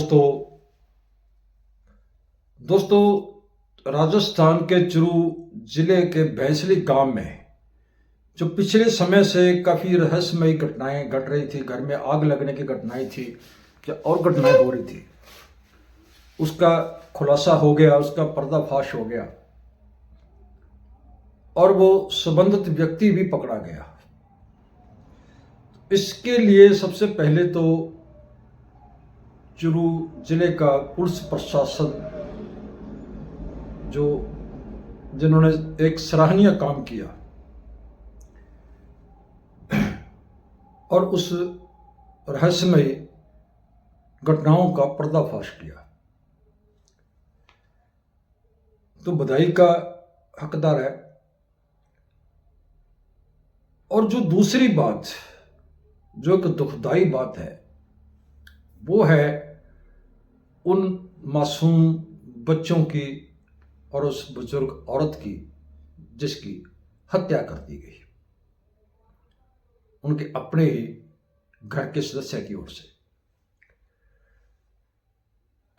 दोस्तों दोस्तों राजस्थान के चुरू जिले के भैंसली गांव में जो पिछले समय से काफ़ी रहस्यमयी घटनाएं घट रही थी, घर में आग लगने की घटनाएं थी या और घटनाएं हो रही थी, उसका खुलासा हो गया, उसका पर्दाफाश हो गया और वो संबंधित व्यक्ति भी पकड़ा गया। इसके लिए सबसे पहले तो चुरू जिले का पुलिस प्रशासन जिन्होंने एक सराहनीय काम किया और उस रहस्यमय घटनाओं का पर्दाफाश किया, तो बधाई का हकदार है। और जो दूसरी बात, जो एक दुखदाई बात है, वो है उन मासूम बच्चों की और उस बुजुर्ग औरत की जिसकी हत्या कर दी गई, उनके अपने ही घर के सदस्य की ओर से।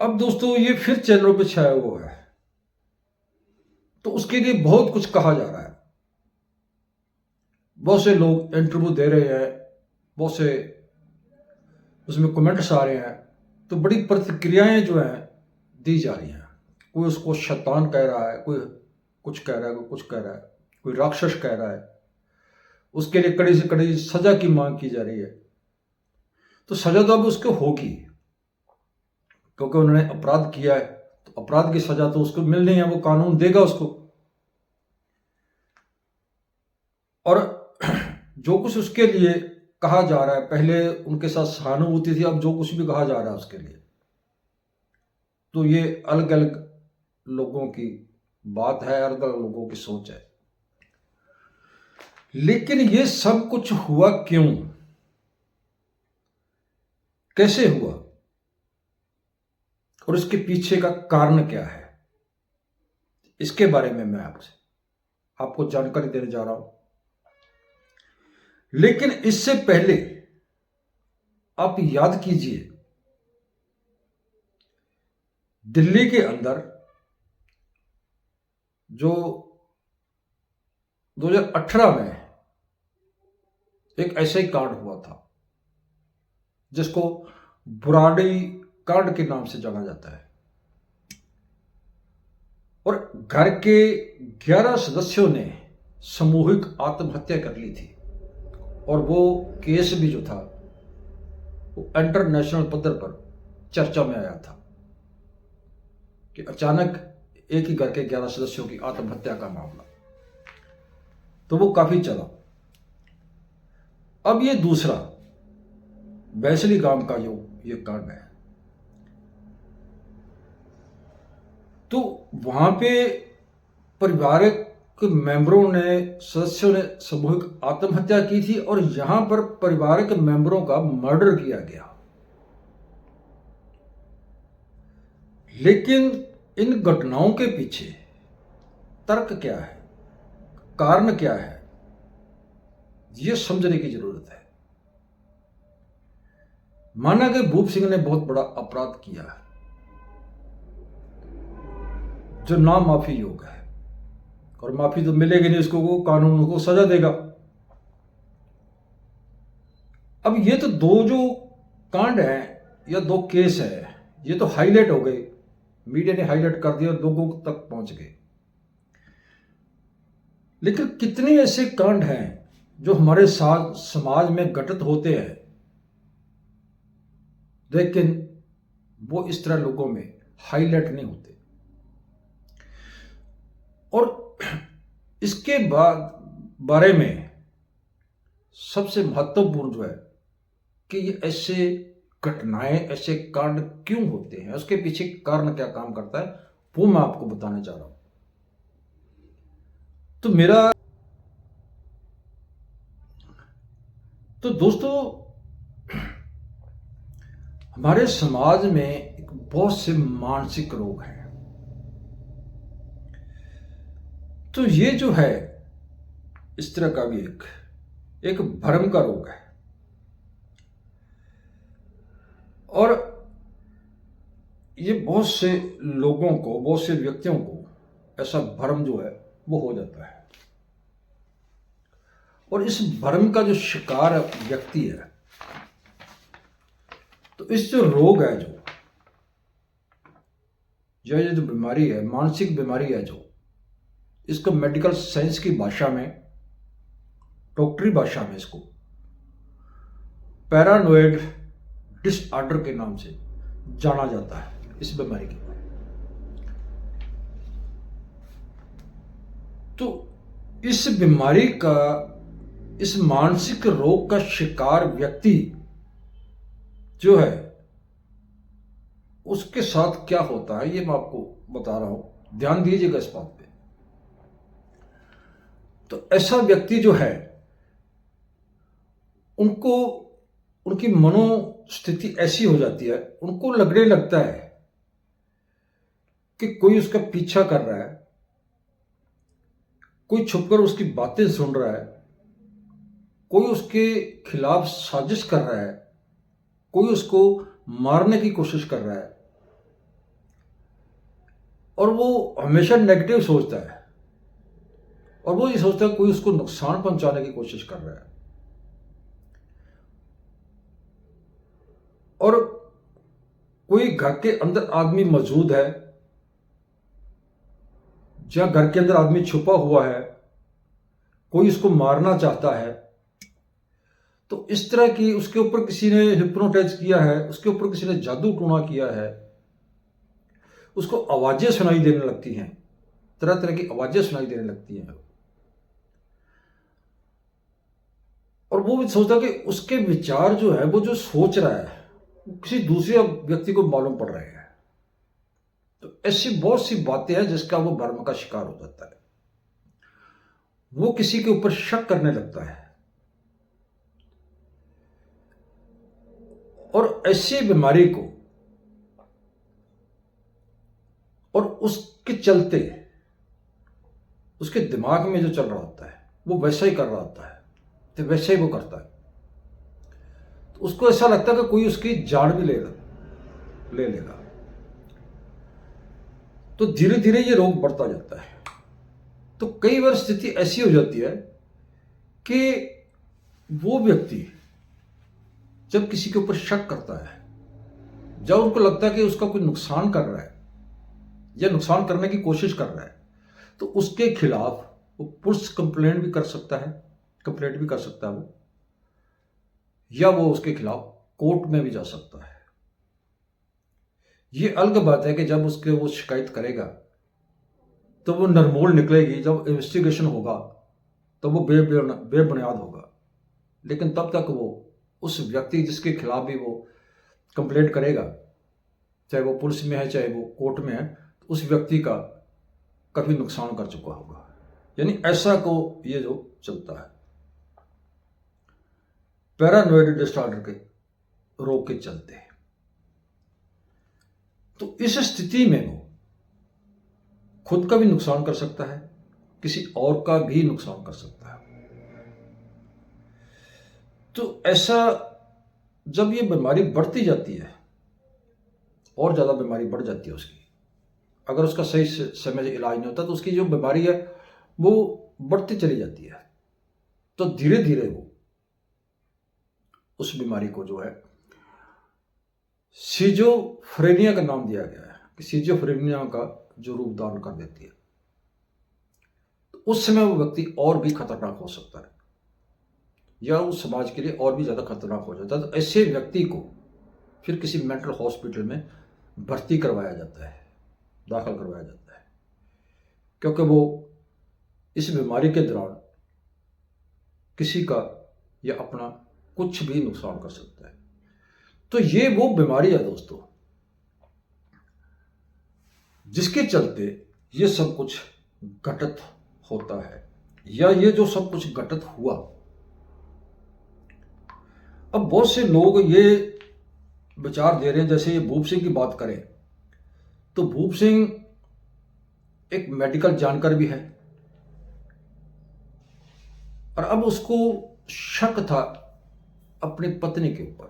अब दोस्तों ये फिर चैनलों पे छाया हुआ है, तो उसके लिए बहुत कुछ कहा जा रहा है, बहुत से लोग इंटरव्यू दे रहे हैं, बहुत से उसमें कमेंट्स आ रहे हैं, तो बड़ी प्रतिक्रियाएं जो हैं दी जा रही हैं। कोई उसको शैतान कह रहा है, कोई कुछ कह रहा है, कोई कुछ कह रहा है, कोई राक्षस कह रहा है, उसके लिए कड़ी से कड़ी सजा की मांग की जा रही है। तो सजा तो अब उसको होगी, क्योंकि उन्होंने अपराध किया है, तो अपराध की सजा तो उसको मिलनी है, वो कानून देगा उसको। और जो कुछ उसके लिए कहा जा रहा है, पहले उनके साथ सहानुभूति थी, अब जो कुछ भी कहा जा रहा है उसके लिए, तो ये अलग अलग लोगों की बात है, अलग अलग लोगों की सोच है। लेकिन ये सब कुछ हुआ क्यों, कैसे हुआ और इसके पीछे का कारण क्या है, इसके बारे में मैं आपको जानकारी देने जा रहा हूं। लेकिन इससे पहले आप याद कीजिए, दिल्ली के अंदर जो 2018 में एक ऐसा ही कांड हुआ था जिसको बुराड़ी कांड के नाम से जाना जाता है, और घर के 11 सदस्यों ने सामूहिक आत्महत्या कर ली थी। और वो केस भी जो था वो इंटरनेशनल पद्धर पर चर्चा में आया था कि अचानक एक ही घर के 11 सदस्यों की आत्महत्या का मामला, तो वो काफी चला। अब ये दूसरा भैंसली गांव का जो ये कांड है, तो वहां पे पारिवारिक मेंबरों ने, सदस्यों ने सामूहिक आत्महत्या की थी और यहां पर पारिवारिक मेंबरों का मर्डर किया गया। लेकिन इन घटनाओं के पीछे तर्क क्या है, कारण क्या है, यह समझने की जरूरत है। माना कि भूप सिंह ने बहुत बड़ा अपराध किया है जो ना माफी योग्य है, और माफी तो मिलेगी नहीं उसको, वो कानून को सजा देगा। अब ये तो दो जो कांड है या दो केस है, ये तो हाईलाइट हो गए, मीडिया ने हाईलाइट कर दिया, लोगों तक पहुंच गए। लेकिन कितने ऐसे कांड हैं जो हमारे साथ समाज में घटित होते हैं, लेकिन वो इस तरह लोगों में हाईलाइट नहीं होते। और इसके बारे में सबसे महत्वपूर्ण जो है कि ये ऐसे घटनाएं, ऐसे कांड क्यों होते हैं, उसके पीछे कारण क्या काम करता है, वो मैं आपको बताने जा रहा हूं। तो दोस्तों, हमारे समाज में एक बहुत से मानसिक रोग हैं। तो ये जो है इस तरह का भी एक भ्रम का रोग है। और ये बहुत से लोगों को, बहुत से व्यक्तियों को ऐसा भ्रम जो है वो हो जाता है। और इस भ्रम का जो शिकार व्यक्ति है, तो इस जो रोग है, जो ये जो बीमारी है, मानसिक बीमारी है, जो इसको मेडिकल साइंस की भाषा में, डॉक्टरी भाषा में इसको पैरानोइड डिसऑर्डर के नाम से जाना जाता है। इस बीमारी के तो इस बीमारी का, इस मानसिक रोग का शिकार व्यक्ति जो है, उसके साथ क्या होता है ये मैं आपको बता रहा हूं, ध्यान दीजिएगा इस बात पे। तो ऐसा व्यक्ति जो है, उनको, उनकी मनोस्थिति ऐसी हो जाती है, उनको लगने लगता है कि कोई उसका पीछा कर रहा है, कोई छुपकर उसकी बातें सुन रहा है, कोई उसके खिलाफ साजिश कर रहा है, कोई उसको मारने की कोशिश कर रहा है, और वो हमेशा नेगेटिव सोचता है, और वो ये सोचता है कोई उसको नुकसान पहुंचाने की कोशिश कर रहा है। और कोई घर के अंदर आदमी मौजूद है, या घर के अंदर आदमी छुपा हुआ है, कोई उसको मारना चाहता है। तो इस तरह की, उसके ऊपर किसी ने हिप्नोटाइज किया है, उसके ऊपर किसी ने जादू टोना किया है, उसको आवाजें सुनाई देने लगती हैं, तरह तरह की आवाजें सुनाई देने लगती हैं, और वो भी सोचता है कि उसके विचार जो है, वो जो सोच रहा है, वो किसी दूसरे व्यक्ति को मालूम पड़ रहे हैं। तो ऐसी बहुत सी बातें हैं जिसका वो भ्रम का शिकार हो जाता है। वो किसी के ऊपर शक करने लगता है, और ऐसी बीमारी को, और उसके चलते उसके दिमाग में जो चल रहा होता है वो वैसा ही कर रहा होता है, तो वैसा ही वो करता है। तो उसको ऐसा लगता है कि कोई उसकी जान भी ले लेगा। तो धीरे धीरे ये रोग बढ़ता जाता है। तो कई बार स्थिति ऐसी हो जाती है कि वो व्यक्ति जब किसी के ऊपर शक करता है, जब उनको लगता है कि उसका कोई नुकसान कर रहा है या नुकसान करने की कोशिश कर रहा है, तो उसके खिलाफ वो पुलिस कंप्लेंट भी कर सकता है, कंप्लेंट भी कर सकता है वो, या वो उसके खिलाफ कोर्ट में भी जा सकता है। ये अलग बात है कि जब उसके वो शिकायत करेगा तो वो नरमोल निकलेगी, जब इन्वेस्टिगेशन होगा तो वो बेबुनियाद होगा। लेकिन तब तक वो उस व्यक्ति जिसके खिलाफ भी वो कंप्लेंट करेगा, चाहे वो पुलिस में है चाहे वो कोर्ट में है, तो उस व्यक्ति का काफी नुकसान कर चुका होगा। यानी ऐसा को ये जो चलता है पैरानोइड डिसऑर्डर के रोग के चलते। तो इस स्थिति में वो खुद का भी नुकसान कर सकता है, किसी और का भी नुकसान कर सकता है। तो ऐसा जब ये बीमारी बढ़ती जाती है, और ज्यादा बीमारी बढ़ जाती है उसकी, अगर उसका सही समय से इलाज नहीं होता तो उसकी जो बीमारी है वो बढ़ती चली जाती है। तो धीरे धीरे वो उस बीमारी को जो है सिजोफ्रेनिया का नाम दिया गया है, कि सिजोफ्रेनिया का जो रूप धारण कर देती है। तो उस समय वो व्यक्ति और भी खतरनाक हो सकता है, या उस समाज के लिए और भी ज्यादा खतरनाक हो जाता है। तो ऐसे व्यक्ति को फिर किसी मेंटल हॉस्पिटल में भर्ती करवाया जाता है, दाखिल करवाया जाता है, क्योंकि वो इस बीमारी के दौरान किसी का या अपना कुछ भी नुकसान कर सकता है। तो ये वो बीमारी है दोस्तों, जिसके चलते ये सब कुछ घटित होता है, या ये जो सब कुछ घटित हुआ। अब बहुत से लोग ये विचार दे रहे हैं, जैसे ये भूप सिंह की बात करें तो भूप सिंह एक मेडिकल जानकार भी है, और अब उसको शक था अपनी पत्नी के ऊपर,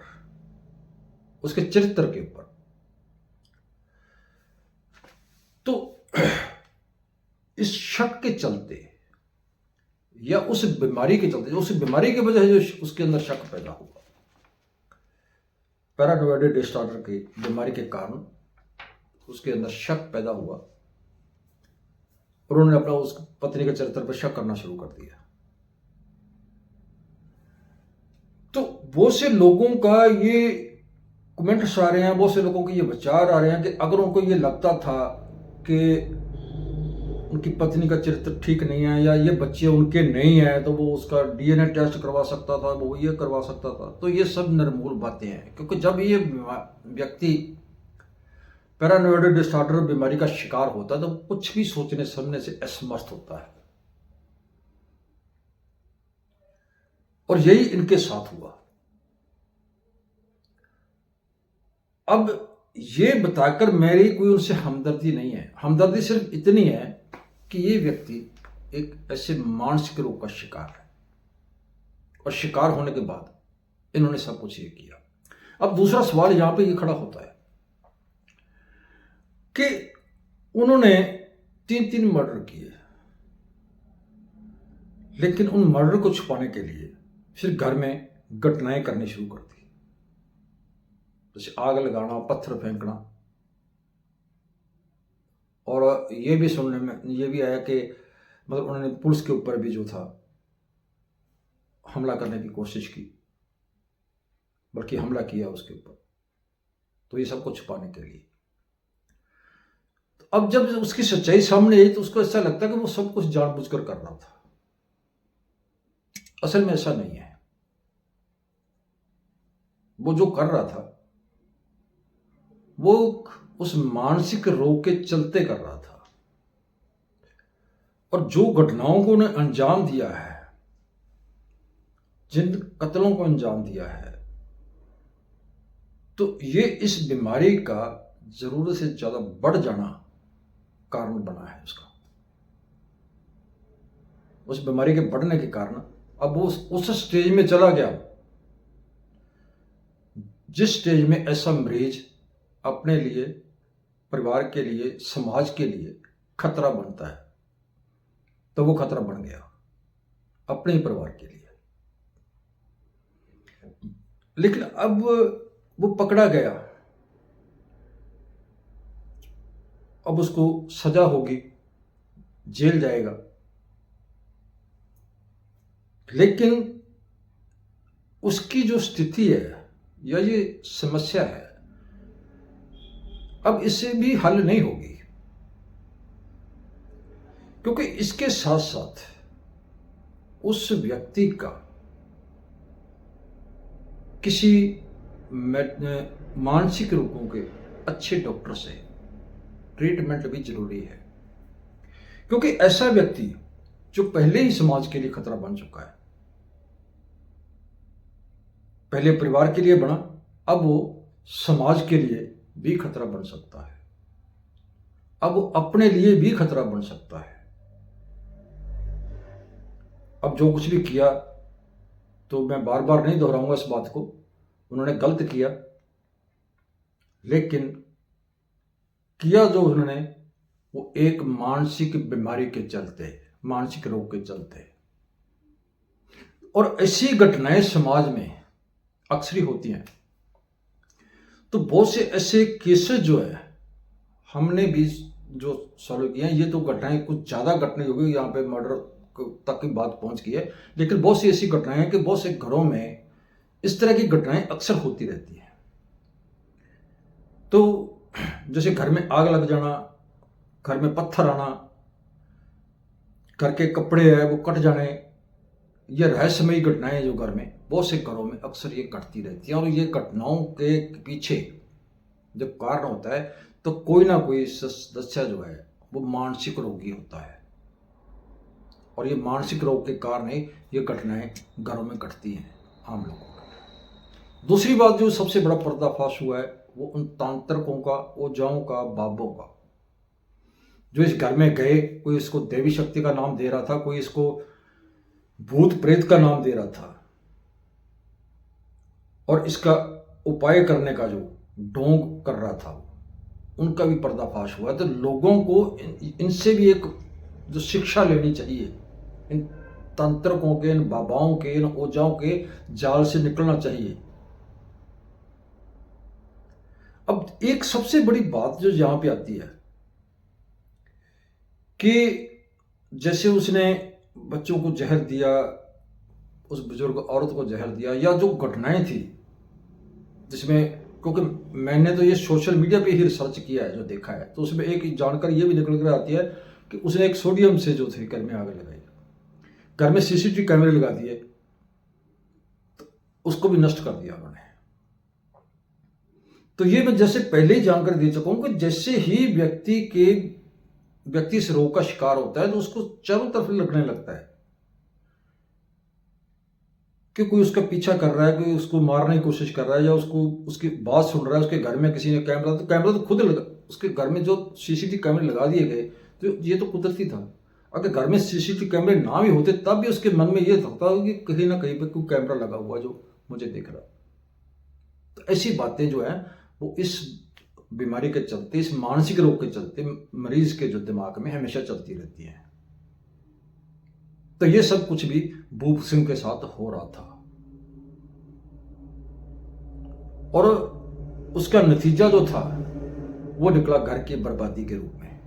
उसके चरित्र के ऊपर। इस शक के चलते या उस बीमारी के चलते, उस बीमारी की वजह से जो उसके अंदर शक पैदा हुआ, पैरानोइड डिसऑर्डर की बीमारी के कारण उसके अंदर शक पैदा हुआ और उन्होंने अपना उस पत्नी के चरित्र पर शक करना शुरू कर दिया। तो बहुत से लोगों का ये कमेंट्स आ रहे हैं, बहुत से लोगों के ये विचार आ रहे हैं कि अगर उनको ये लगता था कि उनकी पत्नी का चरित्र ठीक नहीं है या ये बच्चे उनके नहीं है तो वो उसका डीएनए टेस्ट करवा सकता था, वो ये करवा सकता था। तो ये सब निर्मूल बातें हैं, क्योंकि जब ये व्यक्ति पैरानोइड डिसऑर्डर बीमारी का शिकार होता है तो कुछ भी सोचने समझने से असमर्थ होता है, और यही इनके साथ हुआ। अब ये बताकर मेरी कोई उनसे हमदर्दी नहीं है, हमदर्दी सिर्फ इतनी है कि ये व्यक्ति एक ऐसे मानसिक रोग का शिकार है, और शिकार होने के बाद इन्होंने सब कुछ ये किया। अब दूसरा सवाल यहां पे ये खड़ा होता है कि उन्होंने 3 मर्डर किए, लेकिन उन मर्डर को छुपाने के लिए फिर घर में घटनाएं करनी शुरू कर दी, जैसे आग लगाना, पत्थर फेंकना। और ये भी सुनने में ये भी आया कि मतलब उन्होंने पुलिस के ऊपर भी जो था हमला करने की कोशिश की, बल्कि हमला किया उसके ऊपर, तो ये सब कुछ छुपाने के लिए। तो अब जब उसकी सच्चाई सामने आई तो उसको ऐसा लगता है कि वो सब कुछ जानबूझकर कर रहा था। असल में ऐसा नहीं है, वो जो कर रहा था वो उस मानसिक रोग के चलते कर रहा था, और जो घटनाओं को उन्हें अंजाम दिया है, जिन कत्लों को अंजाम दिया है, तो ये इस बीमारी का जरूरत से ज्यादा बढ़ जाना कारण बना है उसका। उस बीमारी के बढ़ने के कारण अब वो उस स्टेज में चला गया जिस स्टेज में ऐसा मरीज अपने लिए, परिवार के लिए, समाज के लिए खतरा बनता है। तो वो खतरा बन गया अपने ही परिवार के लिए। लेकिन अब वो पकड़ा गया, अब उसको सजा होगी, जेल जाएगा। लेकिन उसकी जो स्थिति है या ये समस्या है, अब इससे भी हल नहीं होगी, क्योंकि इसके साथ साथ उस व्यक्ति का किसी मानसिक रोगों के अच्छे डॉक्टर से ट्रीटमेंट भी जरूरी है, क्योंकि ऐसा व्यक्ति जो पहले ही समाज के लिए खतरा बन चुका है, पहले परिवार के लिए बना, अब वो समाज के लिए भी खतरा बन सकता है, अब वो अपने लिए भी खतरा बन सकता है। अब जो कुछ भी किया, तो मैं बार बार नहीं दोहराऊंगा इस बात को, उन्होंने गलत किया, लेकिन किया जो उन्होंने वो एक मानसिक बीमारी के चलते, मानसिक रोग के चलते। और ऐसी घटनाएं समाज में अक्सर ही होती हैं। तो बहुत से ऐसे केसेस जो है हमने भी जो सॉल्व किए हैं, ये तो घटनाएं कुछ ज्यादा घटनाएं हो गई, यहाँ पे मर्डर तक की बात पहुंच गई है, लेकिन बहुत सी ऐसी घटनाएं हैं कि बहुत से घरों में इस तरह की घटनाएं अक्सर होती रहती हैं। तो जैसे घर में आग लग जाना, घर में पत्थर आना, घर के कपड़े है वो कट जाने, ये रहस्यमयी घटनाएं जो घर में बहुत से घरों में अक्सर ये घटती रहती हैं। और ये घटनाओं के पीछे जब कारण होता है तो कोई ना कोई सदस्य जो है वो मानसिक रोगी होता है, और ये मानसिक रोग के कारण ही ये घटनाएं घरों में घटती हैं आम लोगों को। दूसरी बात जो सबसे बड़ा पर्दाफाश हुआ है वो उन तांत्रिकों का, ओझाओं का, बाबों का, जो इस घर में गए, कोई इसको देवी शक्ति का नाम दे रहा था, कोई इसको भूत प्रेत का नाम दे रहा था, और इसका उपाय करने का जो ढोंग कर रहा था, उनका भी पर्दाफाश हुआ। तो लोगों को इनसे भी एक जो शिक्षा लेनी चाहिए, इन तंत्रकों के, इन बाबाओं के, इन ओझाओं के जाल से निकलना चाहिए। अब एक सबसे बड़ी बात जो यहां पे आती है कि जैसे उसने बच्चों को जहर दिया, उस बुजुर्ग औरत को जहर दिया, या जो घटनाएं थी जिसमें, क्योंकि मैंने तो ये सोशल मीडिया पे ही रिसर्च किया है, जो देखा है, तो उसमें एक जानकारी ये भी निकल कर आती है कि उसने एक सोडियम से जो थे घर में आग लगाई, घर में सीसीटीवी कैमरे लगा दिए, तो उसको भी नष्ट कर दिया उन्होंने। तो ये मैं जैसे पहले ही जानकारी दे चुका हूं कि जैसे ही व्यक्ति इस रोग का शिकार होता है तो उसको चारों तरफ लगने लगता है कि कोई उसका पीछा कर रहा है, कोई उसको मारने की कोशिश कर रहा है, या उसको उसकी बात सुन रहा है, उसके घर में किसी ने कैमरा तो खुद लगा, उसके घर में जो सीसीटीवी कैमरे लगा दिए गए, तो ये तो कुदरती था। अगर घर में सीसीटीवी कैमरे ना भी होते तब भी उसके मन में ये थकता कि कहीं ना कहीं पर कोई कैमरा लगा हुआ जो मुझे देख रहा। तो ऐसी बातें जो है वो इस बीमारी के चलते, इस मानसिक रोग के चलते मरीज के जो दिमाग में हमेशा चलती रहती है। तो ये सब कुछ भी भूप सिंह के साथ हो रहा था, और उसका नतीजा जो था वो निकला घर की बर्बादी के रूप में।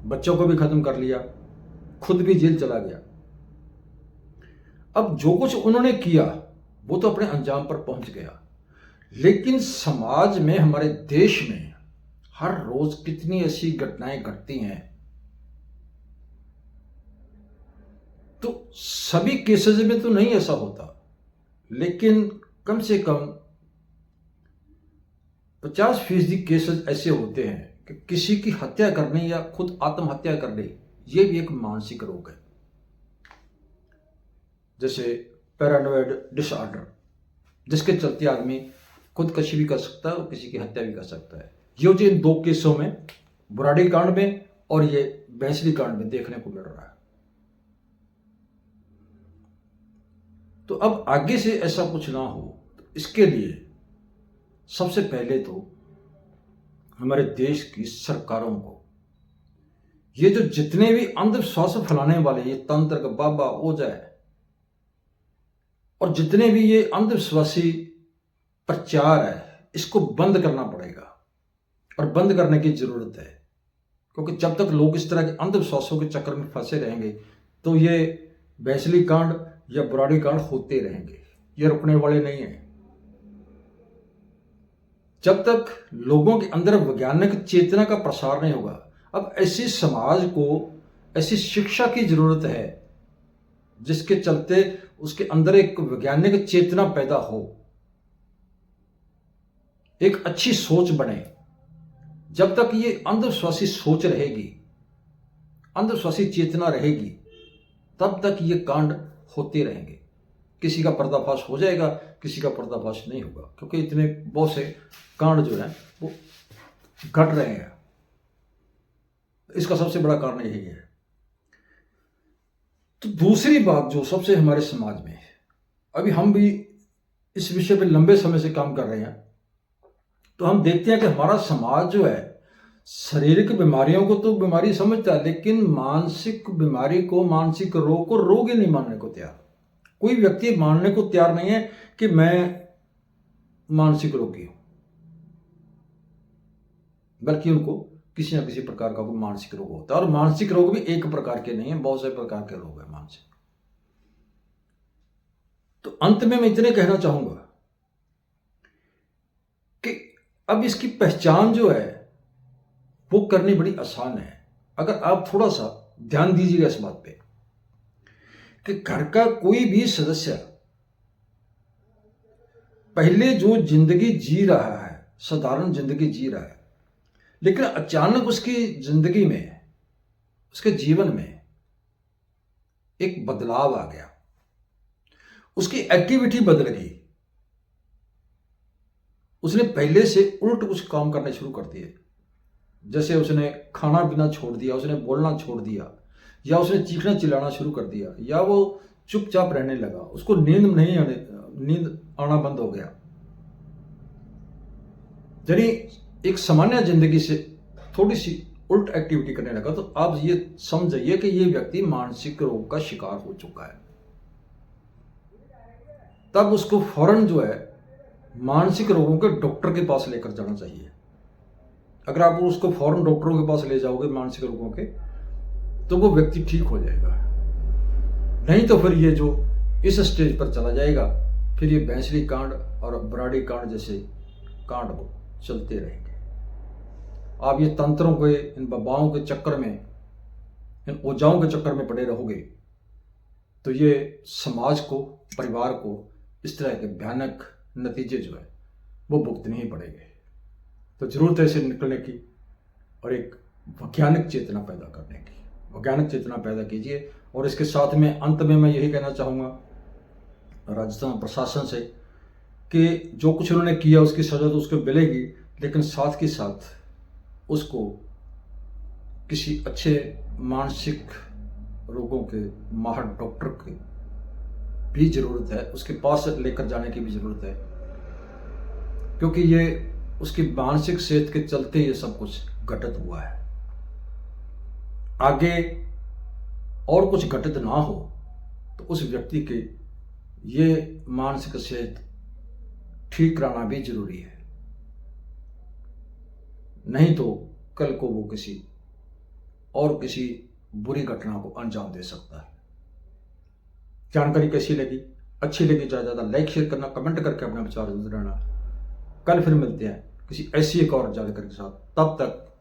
बच्चों को भी खत्म कर लिया, खुद भी जेल चला गया। अब जो कुछ उन्होंने किया वो तो अपने अंजाम पर पहुंच गया, लेकिन समाज में, हमारे देश में हर रोज कितनी ऐसी घटनाएं घटती हैं। तो सभी केसेस में तो नहीं ऐसा होता, लेकिन कम से कम 50% केसेस ऐसे होते हैं कि किसी की हत्या करने या खुद आत्महत्या करने, ये भी एक मानसिक रोग है। जैसे पैरानोइड डिसऑर्डर, जिसके चलते आदमी खुदकशी भी कर सकता है और किसी की हत्या भी कर सकता है। ये जो इन 2 केसों में, बुराड़ी कांड में और ये भैंसली कांड में देखने को मिल रहा है। तो अब आगे से ऐसा कुछ ना हो, तो इसके लिए सबसे पहले तो हमारे देश की सरकारों को, ये जो जितने भी अंधविश्वास फैलाने वाले ये तंत्र का बाबा ओझा है, और जितने भी ये अंधविश्वासी प्रचार है, इसको बंद करना पड़ेगा, और बंद करने की जरूरत है। क्योंकि जब तक लोग इस तरह के अंधविश्वासों के चक्कर में फंसे रहेंगे तो ये भैंसली कांड या बुराड़ी कांड होते रहेंगे, ये रुकने वाले नहीं है। जब तक लोगों के अंदर वैज्ञानिक चेतना का प्रसार नहीं होगा। अब ऐसी समाज को ऐसी शिक्षा की जरूरत है जिसके चलते उसके अंदर एक वैज्ञानिक चेतना पैदा हो, एक अच्छी सोच बने। जब तक ये अंधविश्वासी सोच रहेगी, अंधविश्वासी चेतना रहेगी, तब तक ये कांड होते रहेंगे। किसी का पर्दाफाश हो जाएगा, किसी का पर्दाफाश नहीं होगा, क्योंकि इतने बहुत से कांड जो है वो घट रहे हैं। इसका सबसे बड़ा कारण यही है। तो दूसरी बात जो सबसे हमारे समाज में है, अभी हम भी इस विषय पे लंबे समय से काम कर रहे हैं, तो हम देखते हैं कि हमारा समाज जो है शारीरिक बीमारियों को तो बीमारी समझता है, लेकिन मानसिक बीमारी को, मानसिक रोग को रोग ही नहीं मानने को तैयार। कोई व्यक्ति मानने को तैयार नहीं है कि मैं मानसिक रोगी हूं, बल्कि उनको किसी न किसी प्रकार का कोई मानसिक रोग होता है। और मानसिक रोग भी एक प्रकार के नहीं है, बहुत से प्रकार के रोग है मानसिक। तो अंत में मैं इतने कहना चाहूंगा कि अब इसकी पहचान जो है वो करनी बड़ी आसान है, अगर आप थोड़ा सा ध्यान दीजिएगा इस बात पे कि घर का कोई भी सदस्य पहले जो जिंदगी जी रहा है, साधारण जिंदगी जी रहा है, लेकिन अचानक उसकी जिंदगी में, उसके जीवन में एक बदलाव आ गया, उसकी एक्टिविटी बदल गई, उसने पहले से उल्ट कुछ काम करने शुरू कर दिए। जैसे उसने खाना पीना छोड़ दिया, उसने बोलना छोड़ दिया, या उसने चीखना चिल्लाना शुरू कर दिया, या वो चुपचाप रहने लगा, उसको नींद आना बंद हो गया। यानी एक सामान्य जिंदगी से थोड़ी सी उल्ट एक्टिविटी करने लगा, तो आप ये समझिए कि ये व्यक्ति मानसिक रोग का शिकार हो चुका है। तब उसको फौरन जो है मानसिक रोगों के डॉक्टर के पास लेकर जाना चाहिए। अगर आप उसको फौरन डॉक्टरों के पास ले जाओगे मानसिक रोगों के, तो वो व्यक्ति ठीक हो जाएगा। नहीं तो फिर ये जो इस स्टेज पर चला जाएगा, फिर ये भैंसली कांड और बराड़ी कांड जैसे कांड वो चलते रहेंगे। आप ये तंत्रों के, इन बाबाओं के चक्कर में, इन ओझाओं के चक्कर में पड़े रहोगे, तो ये समाज को, परिवार को इस तरह के भयानक नतीजे जो है वो भुगतने ही पड़ेंगे। तो जरूरत है इसे निकलने की और एक वैज्ञानिक चेतना पैदा करने की। वैज्ञानिक चेतना पैदा कीजिए। और इसके साथ में अंत में मैं यही कहना चाहूँगा राजस्थान प्रशासन से कि जो कुछ उन्होंने किया उसकी सजा तो उसको मिलेगी, लेकिन साथ के साथ उसको किसी अच्छे मानसिक रोगों के माहिर डॉक्टर की भी ज़रूरत है, उसके पास लेकर जाने की भी ज़रूरत है, क्योंकि ये उसकी मानसिक सेहत के चलते ये सब कुछ घटित हुआ है। आगे और कुछ घटित ना हो तो उस व्यक्ति के ये मानसिक सेहत ठीक कराना भी जरूरी है, नहीं तो कल को वो किसी बुरी घटना को अंजाम दे सकता है। जानकारी कैसी लगी? अच्छी लगी ज़्यादा लाइक शेयर करना, कमेंट करके अपना विचार जरूर देना। कल फिर मिलते हैं किसी ऐसी एक और जानकारी के साथ। तब तक